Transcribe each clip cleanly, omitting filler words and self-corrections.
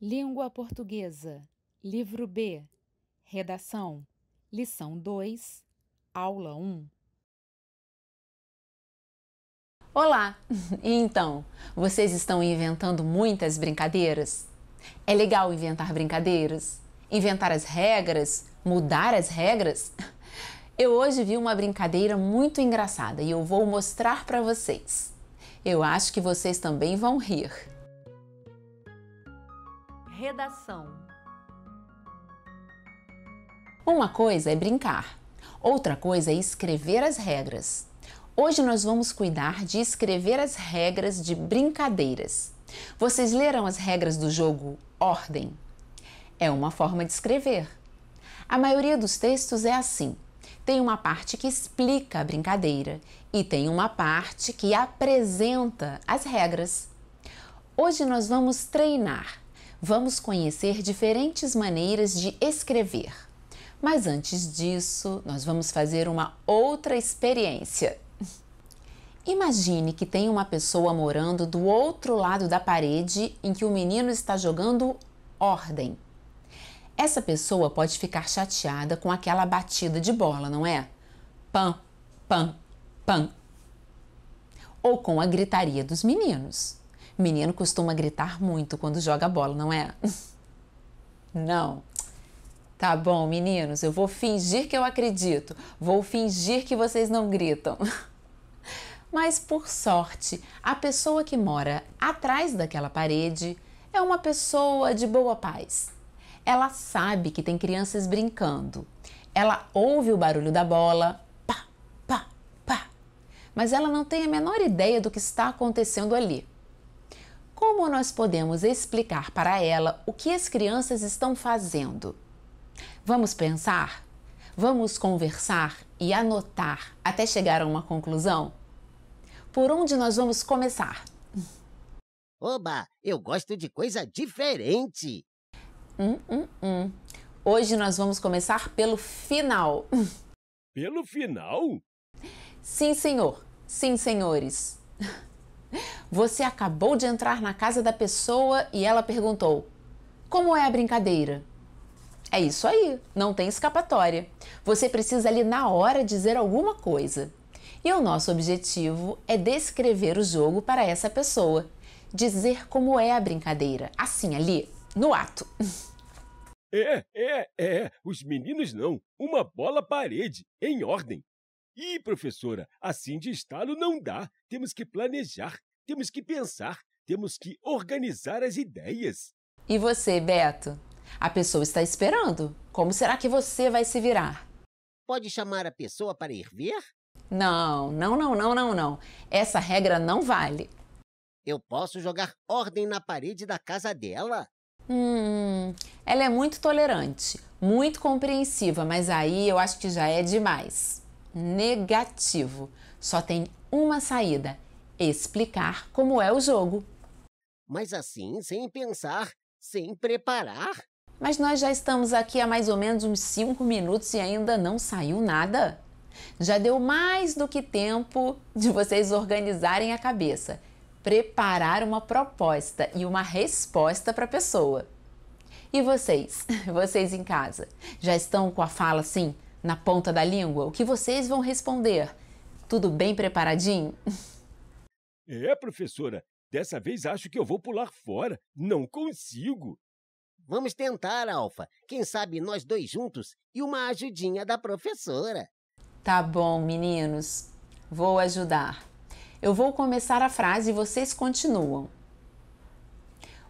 Língua Portuguesa, Livro B, Redação, Lição 2, Aula 1. Olá! E então, vocês estão inventando muitas brincadeiras? É legal inventar brincadeiras? Inventar as regras? Mudar as regras? Eu hoje vi uma brincadeira muito engraçada e eu vou mostrar para vocês. Eu acho que vocês também vão rir. Redação. Uma coisa é brincar, outra coisa é escrever as regras. Hoje nós vamos cuidar de escrever as regras de brincadeiras. Vocês leram as regras do jogo Ordem? É uma forma de escrever. A maioria dos textos é assim. Tem uma parte que explica a brincadeira e tem uma parte que apresenta as regras. Hoje nós vamos treinar. Vamos conhecer diferentes maneiras de escrever. Mas antes disso, nós vamos fazer uma outra experiência. Imagine que tem uma pessoa morando do outro lado da parede em que o menino está jogando ordem. Essa pessoa pode ficar chateada com aquela batida de bola, não é? Pam, pam, pam. Ou com a gritaria dos meninos. Menino costuma gritar muito quando joga bola, não é? Não. Tá bom, meninos, eu vou fingir que eu acredito. Vou fingir que vocês não gritam. Mas, por sorte, a pessoa que mora atrás daquela parede é uma pessoa de boa paz. Ela sabe que tem crianças brincando. Ela ouve o barulho da bola, pá, pá, pá. Mas ela não tem a menor ideia do que está acontecendo ali. Como nós podemos explicar para ela o que as crianças estão fazendo? Vamos pensar? Vamos conversar e anotar até chegar a uma conclusão? Por onde nós vamos começar? Oba, eu gosto de coisa diferente. Hoje nós vamos começar pelo final. Pelo final? Sim, senhor. Sim, senhores. Você acabou de entrar na casa da pessoa e ela perguntou: como é a brincadeira? É isso aí, não tem escapatória. Você precisa ali na hora dizer alguma coisa. E o nosso objetivo é descrever o jogo para essa pessoa. Dizer como é a brincadeira, assim ali, no ato. Os meninos não. Uma bola-parede, em ordem. Ih, professora, assim de estalo não dá. Temos que planejar, temos que pensar, temos que organizar as ideias. E você, Beto? A pessoa está esperando. Como será que você vai se virar? Pode chamar a pessoa para ir ver? Não. Essa regra não vale. Eu posso jogar ordem na parede da casa dela? Ela é muito tolerante, muito compreensiva, mas aí eu acho que já é demais. Negativo. Só tem uma saída: explicar como é o jogo. Mas assim, sem pensar, sem preparar? Mas nós já estamos aqui há mais ou menos uns 5 minutos e ainda não saiu nada. Já deu mais do que tempo de vocês organizarem a cabeça, preparar uma proposta e uma resposta para a pessoa. E vocês? Vocês em casa? Já estão com a fala assim, na ponta da língua? O que vocês vão responder? Tudo bem preparadinho? Professora, dessa vez acho que eu vou pular fora. Não consigo. Vamos tentar, Alfa. Quem sabe nós dois juntos e uma ajudinha da professora. Tá bom, meninos. Vou ajudar. Eu vou começar a frase e vocês continuam.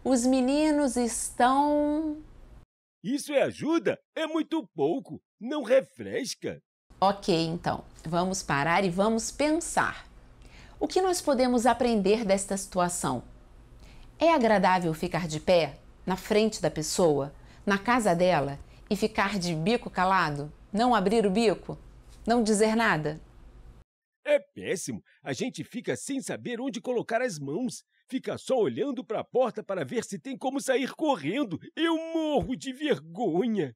Os meninos estão... Isso é ajuda? É muito pouco. Não refresca. Ok, então. Vamos parar e vamos pensar. O que nós podemos aprender desta situação? É agradável ficar de pé, na frente da pessoa, na casa dela, e ficar de bico calado? Não abrir o bico? Não dizer nada? É péssimo. A gente fica sem saber onde colocar as mãos. Fica só olhando para a porta para ver se tem como sair correndo. Eu morro de vergonha.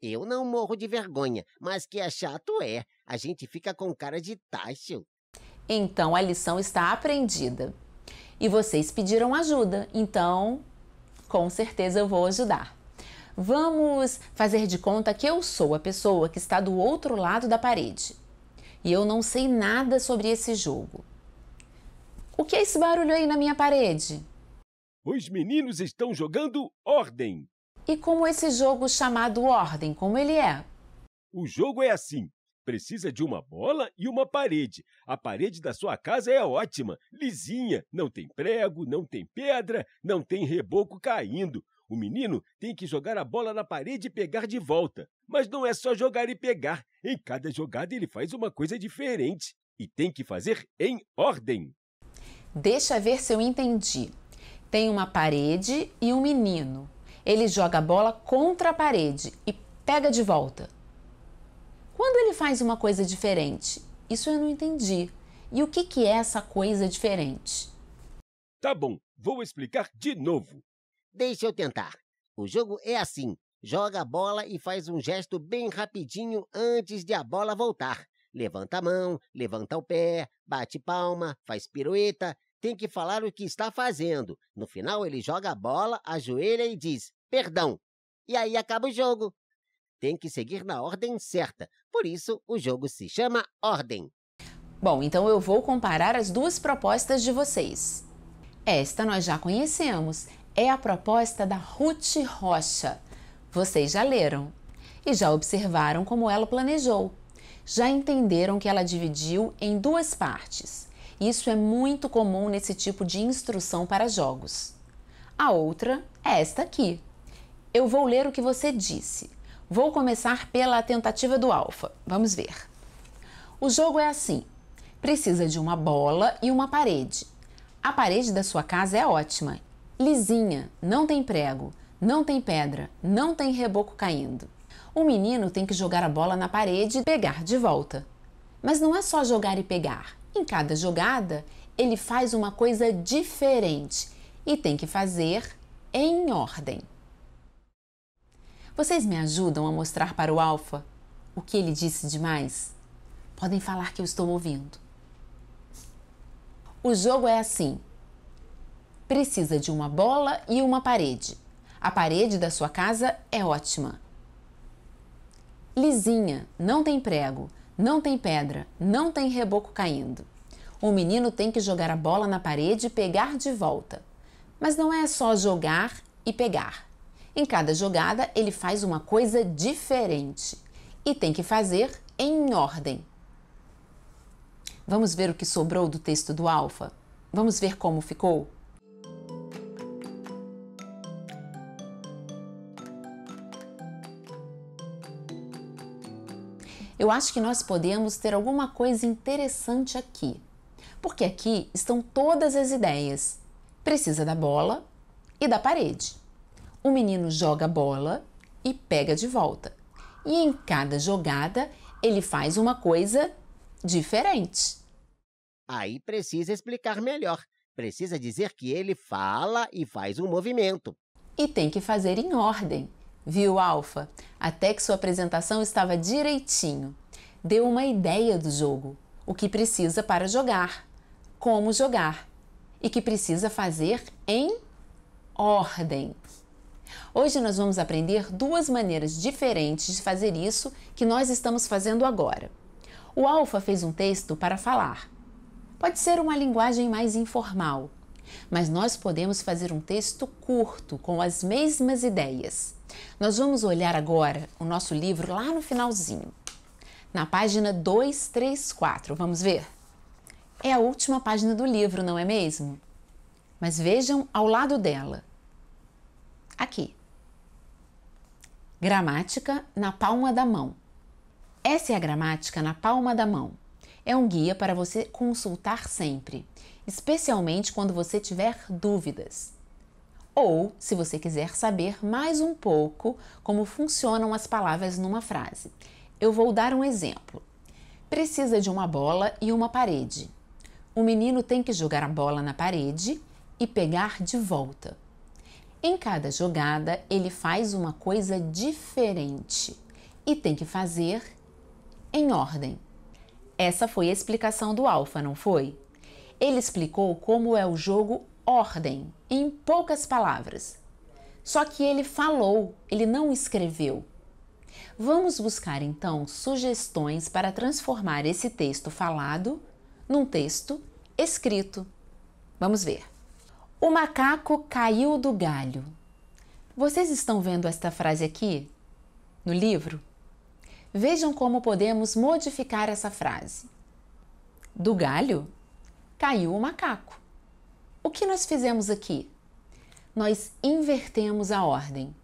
Eu não morro de vergonha, mas que é chato é. A gente fica com cara de tacho. Então a lição está aprendida. E vocês pediram ajuda, então Com certeza eu vou ajudar. Vamos fazer de conta que eu sou a pessoa que está do outro lado da parede. E eu não sei nada sobre esse jogo. O que é esse barulho aí na minha parede? Os meninos estão jogando ordem. E como esse jogo chamado Ordem, como ele é? O jogo é assim. Precisa de uma bola e uma parede. A parede da sua casa é ótima, lisinha, não tem prego, não tem pedra, não tem reboco caindo. O menino tem que jogar a bola na parede e pegar de volta. Mas não é só jogar e pegar. Em cada jogada ele faz uma coisa diferente. E tem que fazer em ordem. Deixa ver se eu entendi. Tem uma parede e um menino. Ele joga a bola contra a parede e pega de volta. Quando ele faz uma coisa diferente? Isso eu não entendi. E o que é essa coisa diferente? Tá bom, vou explicar de novo. Deixa eu tentar. O jogo é assim. Joga a bola e faz um gesto bem rapidinho antes de a bola voltar. Levanta a mão, levanta o pé, bate palma, faz pirueta. Tem que falar o que está fazendo. No final ele joga a bola, ajoelha e diz, perdão. E aí acaba o jogo. Tem que seguir na ordem certa. Por isso, o jogo se chama Ordem. Bom, então eu vou comparar as duas propostas de vocês. Esta nós já conhecemos. É a proposta da Ruth Rocha. Vocês já leram e já observaram como ela planejou. Já entenderam que ela dividiu em duas partes. Isso é muito comum nesse tipo de instrução para jogos. A outra é esta aqui. Eu vou ler o que você disse. Vou começar pela tentativa do Alfa. Vamos ver. O jogo é assim. Precisa de uma bola e uma parede. A parede da sua casa é ótima. Lisinha, não tem prego, não tem pedra, não tem reboco caindo. O menino tem que jogar a bola na parede e pegar de volta. Mas não é só jogar e pegar. Em cada jogada, ele faz uma coisa diferente e tem que fazer em ordem. Vocês me ajudam a mostrar para o Alfa o que ele disse demais? Podem falar que eu estou ouvindo. O jogo é assim. Precisa de uma bola e uma parede. A parede da sua casa é ótima. Lisinha, não tem prego, não tem pedra, não tem reboco caindo. O menino tem que jogar a bola na parede e pegar de volta. Mas não é só jogar e pegar. Em cada jogada, ele faz uma coisa diferente e tem que fazer em ordem. Vamos ver o que sobrou do texto do Alfa? Vamos ver como ficou? Eu acho que nós podemos ter alguma coisa interessante aqui, porque aqui estão todas as ideias. Precisa da bola e da parede. O menino joga a bola e pega de volta. E em cada jogada, ele faz uma coisa diferente. Aí precisa explicar melhor. Precisa dizer que ele fala e faz um movimento. E tem que fazer em ordem. Viu, Alfa? Até que sua apresentação estava direitinho. Deu uma ideia do jogo, o que precisa para jogar, como jogar e que precisa fazer em ordem. Hoje nós vamos aprender duas maneiras diferentes de fazer isso que nós estamos fazendo agora. O Alfa fez um texto para falar. Pode ser uma linguagem mais informal, mas nós podemos fazer um texto curto com as mesmas ideias. Nós vamos olhar agora o nosso livro lá no finalzinho, na página 234. Vamos ver? É a última página do livro, não é mesmo? Mas vejam ao lado dela. Aqui. Gramática na palma da mão. Essa é a gramática na palma da mão. É um guia para você consultar sempre, especialmente quando você tiver dúvidas. Ou, se você quiser saber mais um pouco como funcionam as palavras numa frase. Eu vou dar um exemplo. Precisa de uma bola e uma parede. O menino tem que jogar a bola na parede e pegar de volta. Em cada jogada, ele faz uma coisa diferente e tem que fazer em ordem. Essa foi a explicação do Alfa, não foi? Ele explicou como é o jogo Ordem, em poucas palavras. Só que ele falou, ele não escreveu. Vamos buscar então sugestões para transformar esse texto falado num texto escrito. Vamos ver. O macaco caiu do galho. Vocês estão vendo esta frase aqui no livro? Vejam como podemos modificar essa frase. Do galho caiu o macaco. O que nós fizemos aqui? Nós invertemos a ordem.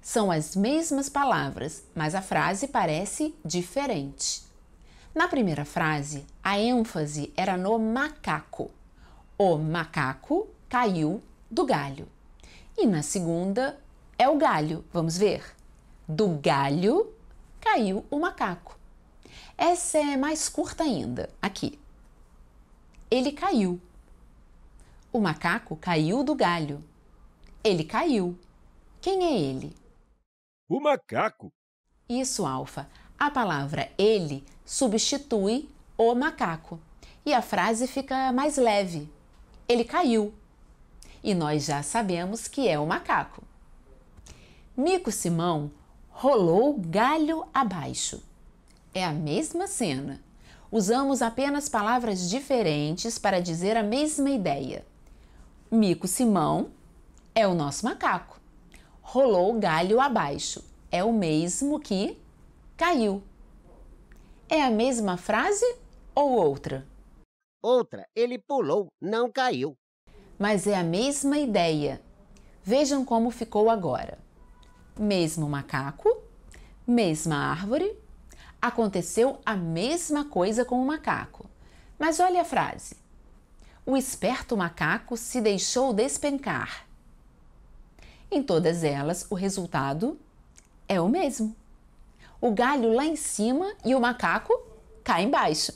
São as mesmas palavras, mas a frase parece diferente. Na primeira frase, a ênfase era no macaco. O macaco caiu do galho. E na segunda, é o galho. Vamos ver? Do galho caiu o macaco. Essa é mais curta ainda. Aqui. Ele caiu. O macaco caiu do galho. Ele caiu. Quem é ele? O macaco. Isso, Alfa. A palavra ele substitui o macaco. E a frase fica mais leve. Ele caiu. E nós já sabemos que é o macaco. Mico Simão rolou galho abaixo. É a mesma cena. Usamos apenas palavras diferentes para dizer a mesma ideia. Mico Simão é o nosso macaco. Rolou galho abaixo. É o mesmo que caiu. É a mesma frase ou outra? Outra, ele pulou, não caiu. Mas é a mesma ideia. Vejam como ficou agora. Mesmo macaco, mesma árvore. Aconteceu a mesma coisa com o macaco. Mas olha a frase. O esperto macaco se deixou despencar. Em todas elas, o resultado é o mesmo. O galho lá em cima e o macaco cá embaixo.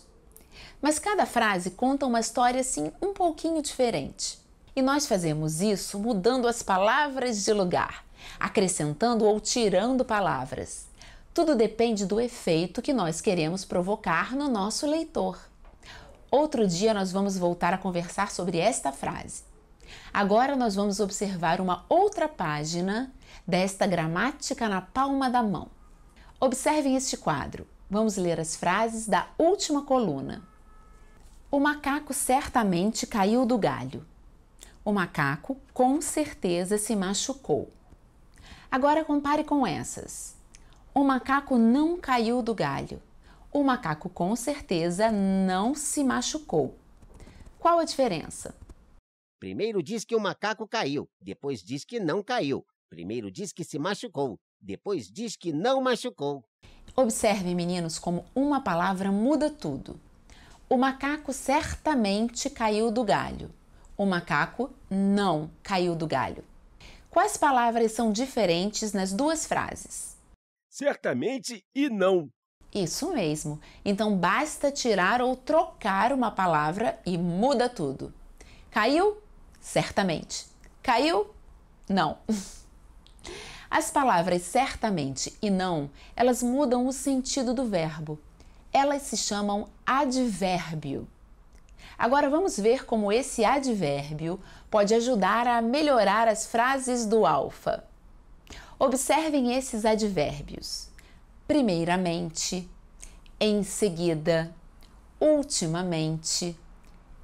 Mas cada frase conta uma história assim um pouquinho diferente. E nós fazemos isso mudando as palavras de lugar, acrescentando ou tirando palavras. Tudo depende do efeito que nós queremos provocar no nosso leitor. Outro dia nós vamos voltar a conversar sobre esta frase. Agora nós vamos observar uma outra página desta gramática na palma da mão. Observem este quadro. Vamos ler as frases da última coluna. O macaco certamente caiu do galho. O macaco com certeza se machucou. Agora compare com essas. O macaco não caiu do galho. O macaco com certeza não se machucou. Qual a diferença? Primeiro diz que o macaco caiu, depois diz que não caiu. Primeiro diz que se machucou, depois diz que não machucou. Observem, meninos, como uma palavra muda tudo. O macaco certamente caiu do galho. O macaco não caiu do galho. Quais palavras são diferentes nas duas frases? Certamente e não. Isso mesmo. Então basta tirar ou trocar uma palavra e muda tudo. Caiu? Certamente. Caiu? Não. As palavras certamente e não, elas mudam o sentido do verbo. Elas se chamam advérbio. Agora vamos ver como esse advérbio pode ajudar a melhorar as frases do Alfa. Observem esses advérbios. Primeiramente, em seguida, ultimamente,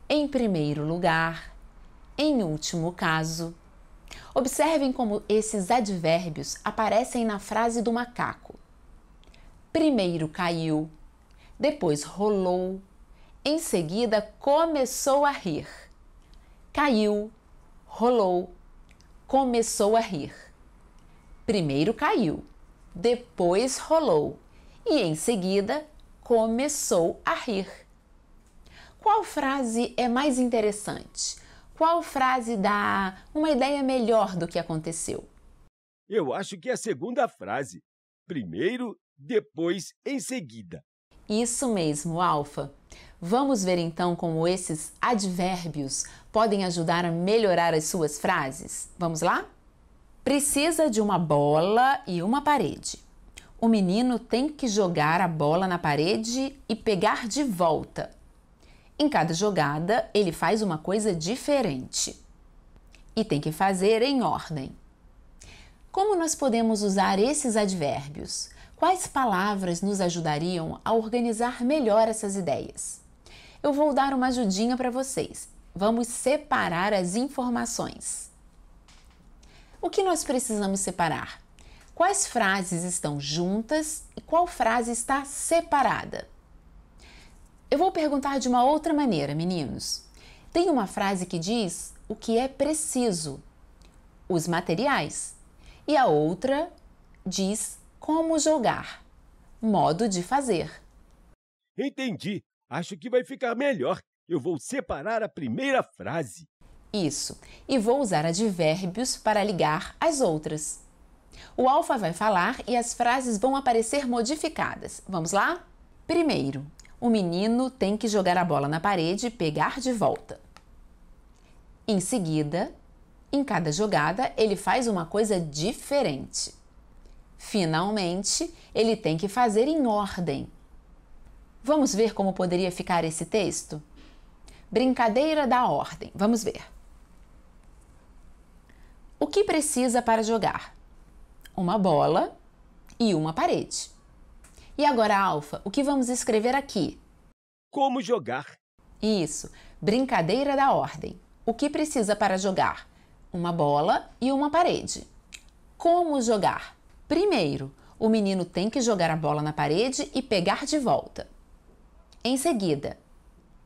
em primeiro lugar, em último caso. Observem como esses advérbios aparecem na frase do macaco. Primeiro caiu, depois rolou, em seguida começou a rir. Caiu, rolou, começou a rir. Primeiro caiu, depois rolou e em seguida começou a rir. Qual frase é mais interessante? Qual frase dá uma ideia melhor do que aconteceu? Eu acho que é a segunda frase. Primeiro, depois, em seguida. Isso mesmo, Alfa. Vamos ver então como esses advérbios podem ajudar a melhorar as suas frases? Vamos lá? Precisa de uma bola e uma parede. O menino tem que jogar a bola na parede e pegar de volta. Em cada jogada, ele faz uma coisa diferente. E tem que fazer em ordem. Como nós podemos usar esses advérbios? Quais palavras nos ajudariam a organizar melhor essas ideias? Eu vou dar uma ajudinha para vocês. Vamos separar as informações. O que nós precisamos separar? Quais frases estão juntas e qual frase está separada? Eu vou perguntar de uma outra maneira, meninos. Tem uma frase que diz o que é preciso, os materiais. E a outra diz como jogar, modo de fazer. Entendi. Acho que vai ficar melhor. Eu vou separar a primeira frase. Isso. E vou usar advérbios para ligar as outras. O Alfa vai falar e as frases vão aparecer modificadas. Vamos lá? Primeiro, o menino tem que jogar a bola na parede e pegar de volta. Em seguida, em cada jogada, ele faz uma coisa diferente. Finalmente, ele tem que fazer em ordem. Vamos ver como poderia ficar esse texto? Brincadeira da ordem. Vamos ver. O que precisa para jogar? Uma bola e uma parede. E agora, Alfa, o que vamos escrever aqui? Como jogar? Isso, brincadeira da ordem. O que precisa para jogar? Uma bola e uma parede. Como jogar? Primeiro, o menino tem que jogar a bola na parede e pegar de volta. Em seguida,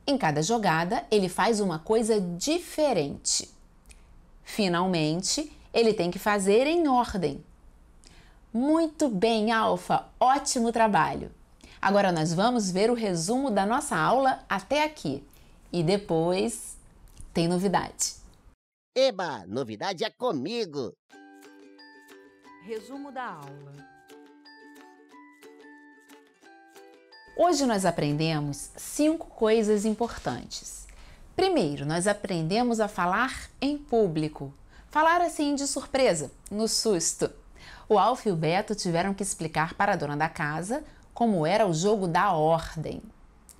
em cada jogada, ele faz uma coisa diferente. Finalmente, ele tem que fazer em ordem. Muito bem, Alfa! Ótimo trabalho! Agora nós vamos ver o resumo da nossa aula até aqui. E depois tem novidade. Eba, novidade é comigo! Resumo da aula. Hoje nós aprendemos 5 coisas importantes. Primeiro, nós aprendemos a falar em público. Falar assim de surpresa, no susto. O Alfa e o Beto tiveram que explicar para a dona da casa como era o jogo da ordem.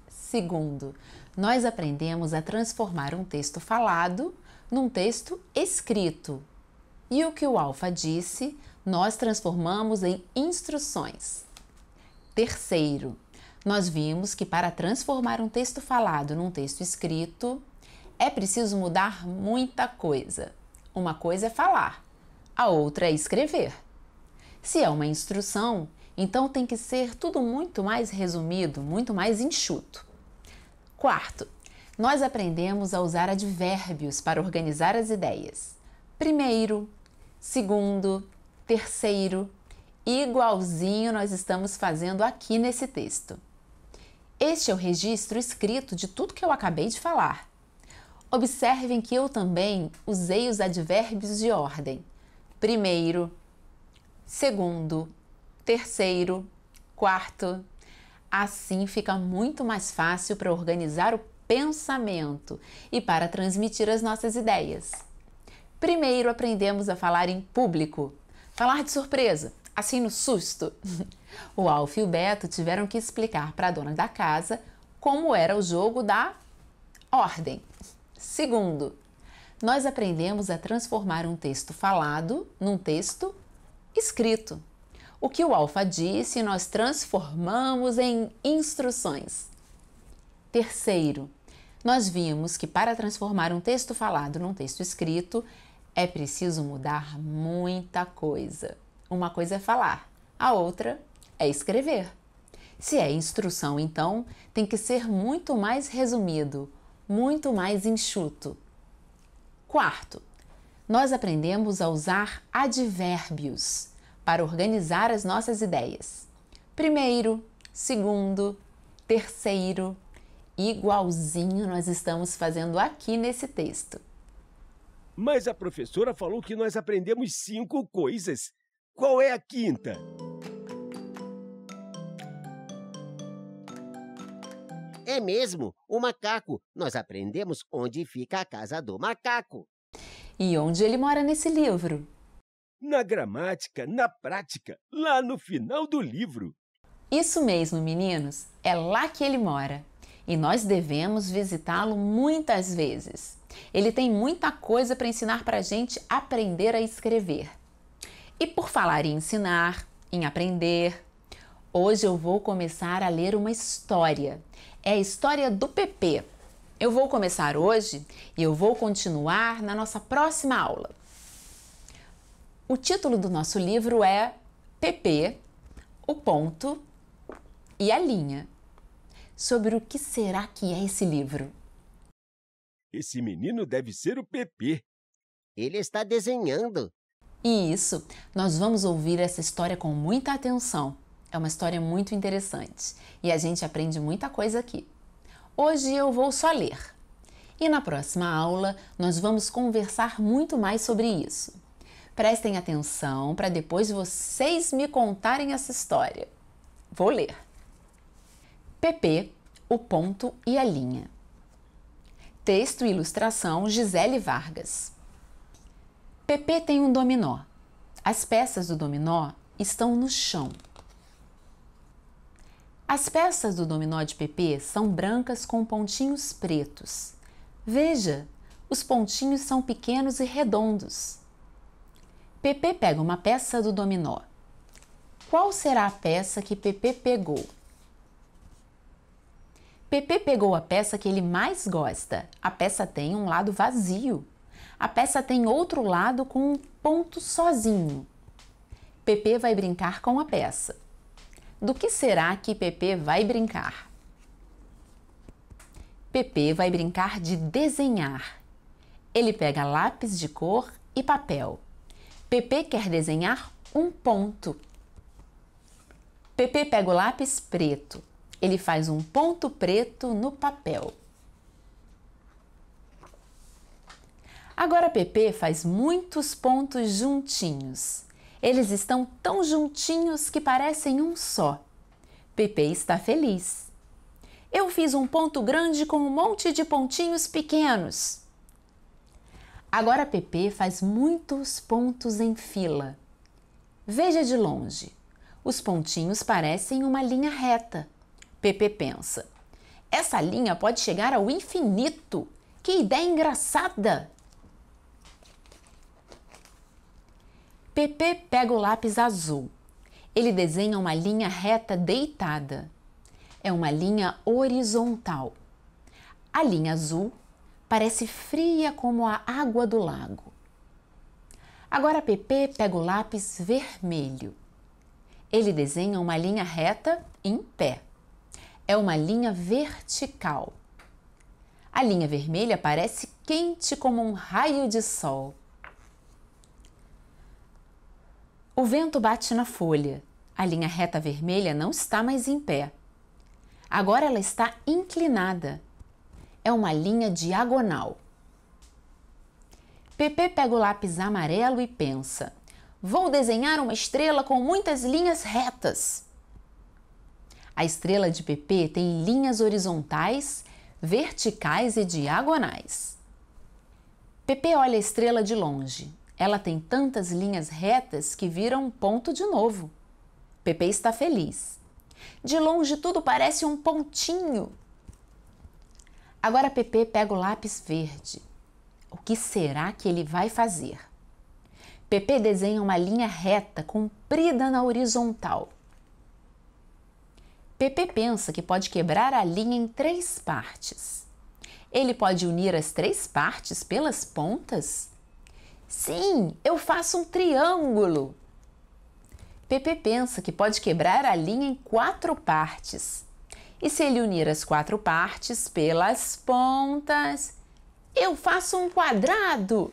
Segundo, nós aprendemos a transformar um texto falado num texto escrito. E o que o Alfa disse, nós transformamos em instruções. Terceiro, nós vimos que para transformar um texto falado num texto escrito, é preciso mudar muita coisa. Uma coisa é falar, a outra é escrever. Se é uma instrução, então tem que ser tudo muito mais resumido, muito mais enxuto. Quarto, nós aprendemos a usar advérbios para organizar as ideias. Primeiro, segundo, terceiro, igualzinho nós estamos fazendo aqui nesse texto. Este é o registro escrito de tudo que eu acabei de falar. Observem que eu também usei os advérbios de ordem. Primeiro, segundo, terceiro, quarto. Assim fica muito mais fácil para organizar o pensamento e para transmitir as nossas ideias. Primeiro aprendemos a falar em público, falar de surpresa, assim no susto. O Alfa e o Beto tiveram que explicar para a dona da casa como era o jogo da ordem. Segundo, nós aprendemos a transformar um texto falado num texto escrito. O que o Alfa disse, nós transformamos em instruções. Terceiro, nós vimos que para transformar um texto falado num texto escrito, é preciso mudar muita coisa. Uma coisa é falar, a outra é escrever. Se é instrução, então, tem que ser muito mais resumido, muito mais enxuto. Quarto, nós aprendemos a usar advérbios para organizar as nossas ideias. Primeiro, segundo, terceiro, igualzinho nós estamos fazendo aqui nesse texto. Mas a professora falou que nós aprendemos 5 coisas. Qual é a quinta? É mesmo, o macaco. Nós aprendemos onde fica a casa do macaco. E onde ele mora nesse livro? Na gramática, na prática, lá no final do livro. Isso mesmo, meninos, é lá que ele mora. E nós devemos visitá-lo muitas vezes. Ele tem muita coisa para ensinar para a gente aprender a escrever. E por falar em ensinar, em aprender, hoje eu vou começar a ler uma história. É a história do Pepê. Eu vou começar hoje e eu vou continuar na nossa próxima aula. O título do nosso livro é Pepê, o ponto e a linha. Sobre o que será que é esse livro? Esse menino deve ser o Pepê. Ele está desenhando. E isso, nós vamos ouvir essa história com muita atenção. É uma história muito interessante e a gente aprende muita coisa aqui. Hoje eu vou só ler. E na próxima aula nós vamos conversar muito mais sobre isso. Prestem atenção para depois vocês me contarem essa história. Vou ler. Pepê, o ponto e a linha. Texto e ilustração Gisele Vargas. Pepê tem um dominó. As peças do dominó estão no chão. As peças do dominó de Pepê são brancas com pontinhos pretos. Veja, os pontinhos são pequenos e redondos. Pepê pega uma peça do dominó. Qual será a peça que Pepê pegou? Pepê pegou a peça que ele mais gosta. A peça tem um lado vazio. A peça tem outro lado com um ponto sozinho. Pepê vai brincar com a peça. Do que será que Pepê vai brincar? Pepê vai brincar de desenhar. Ele pega lápis de cor e papel. Pepê quer desenhar um ponto. Pepê pega o lápis preto. Ele faz um ponto preto no papel. Agora Pepê faz muitos pontos juntinhos. Eles estão tão juntinhos que parecem um só. Pepê está feliz. Eu fiz um ponto grande com um monte de pontinhos pequenos. Agora Pepê faz muitos pontos em fila. Veja de longe. Os pontinhos parecem uma linha reta. Pepê pensa: essa linha pode chegar ao infinito. Que ideia engraçada! Pepê pega o lápis azul. Ele desenha uma linha reta deitada. É uma linha horizontal. A linha azul parece fria como a água do lago. Agora Pepê pega o lápis vermelho. Ele desenha uma linha reta em pé. É uma linha vertical. A linha vermelha parece quente como um raio de sol. O vento bate na folha. A linha reta vermelha não está mais em pé. Agora ela está inclinada. É uma linha diagonal. Pepê pega o lápis amarelo e pensa: vou desenhar uma estrela com muitas linhas retas. A estrela de Pepê tem linhas horizontais, verticais e diagonais. Pepê olha a estrela de longe. Ela tem tantas linhas retas que viram um ponto de novo. Pepê está feliz. De longe tudo parece um pontinho. Agora Pepê pega o lápis verde. O que será que ele vai fazer? Pepê desenha uma linha reta comprida na horizontal. Pepê pensa que pode quebrar a linha em 3 partes. Ele pode unir as 3 partes pelas pontas? Sim, eu faço um triângulo. Pepê pensa que pode quebrar a linha em 4 partes. E se ele unir as 4 partes pelas pontas, eu faço um quadrado.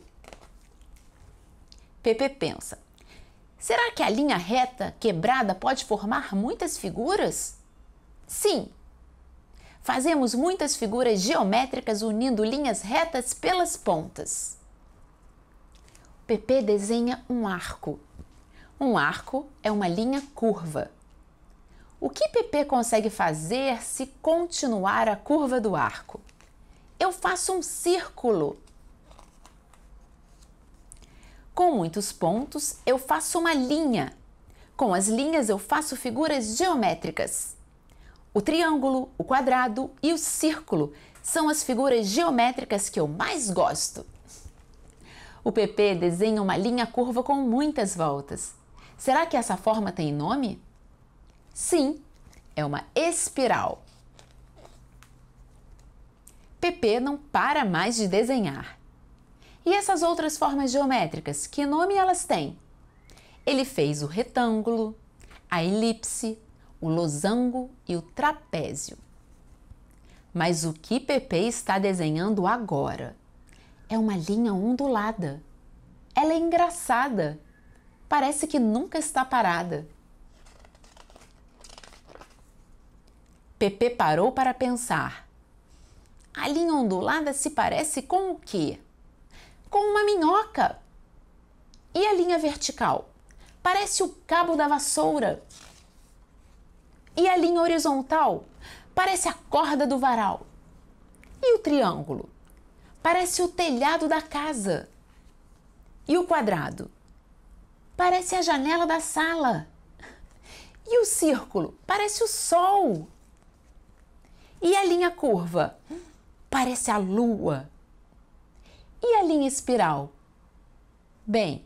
Pepê pensa: será que a linha reta quebrada pode formar muitas figuras? Sim. Fazemos muitas figuras geométricas unindo linhas retas pelas pontas. Pepê desenha um arco. Um arco é uma linha curva. O que Pepê consegue fazer se continuar a curva do arco? Eu faço um círculo. Com muitos pontos, eu faço uma linha. Com as linhas, eu faço figuras geométricas. O triângulo, o quadrado e o círculo são as figuras geométricas que eu mais gosto. O Pepe desenha uma linha curva com muitas voltas. Será que essa forma tem nome? Sim, é uma espiral. Pepe não para mais de desenhar. E essas outras formas geométricas, que nome elas têm? Ele fez o retângulo, a elipse, o losango e o trapézio. Mas o que Pepe está desenhando agora? É uma linha ondulada. Ela é engraçada. Parece que nunca está parada. Pepe parou para pensar. A linha ondulada se parece com o quê? Com uma minhoca. E a linha vertical? Parece o cabo da vassoura. E a linha horizontal? Parece a corda do varal. E o triângulo? Parece o telhado da casa. E o quadrado? Parece a janela da sala. E o círculo? Parece o sol. E a linha curva? Parece a lua. E a linha espiral? Bem,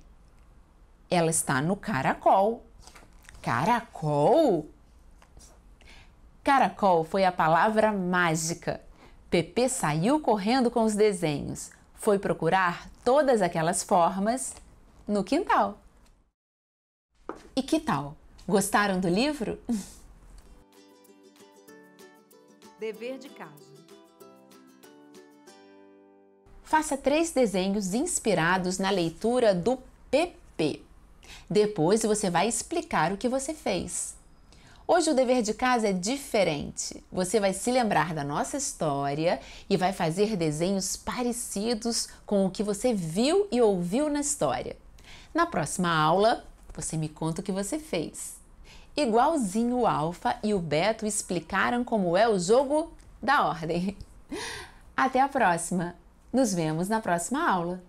ela está no caracol. Caracol? Caracol foi a palavra mágica. Pepe saiu correndo com os desenhos. Foi procurar todas aquelas formas no quintal. E que tal? Gostaram do livro? Dever de casa. Faça 3 desenhos inspirados na leitura do Pepe. Depois você vai explicar o que você fez. Hoje o dever de casa é diferente. Você vai se lembrar da nossa história e vai fazer desenhos parecidos com o que você viu e ouviu na história. Na próxima aula, você me conta o que você fez. Igualzinho o Alfa e o Beto explicaram como é o jogo da ordem. Até a próxima! Nos vemos na próxima aula!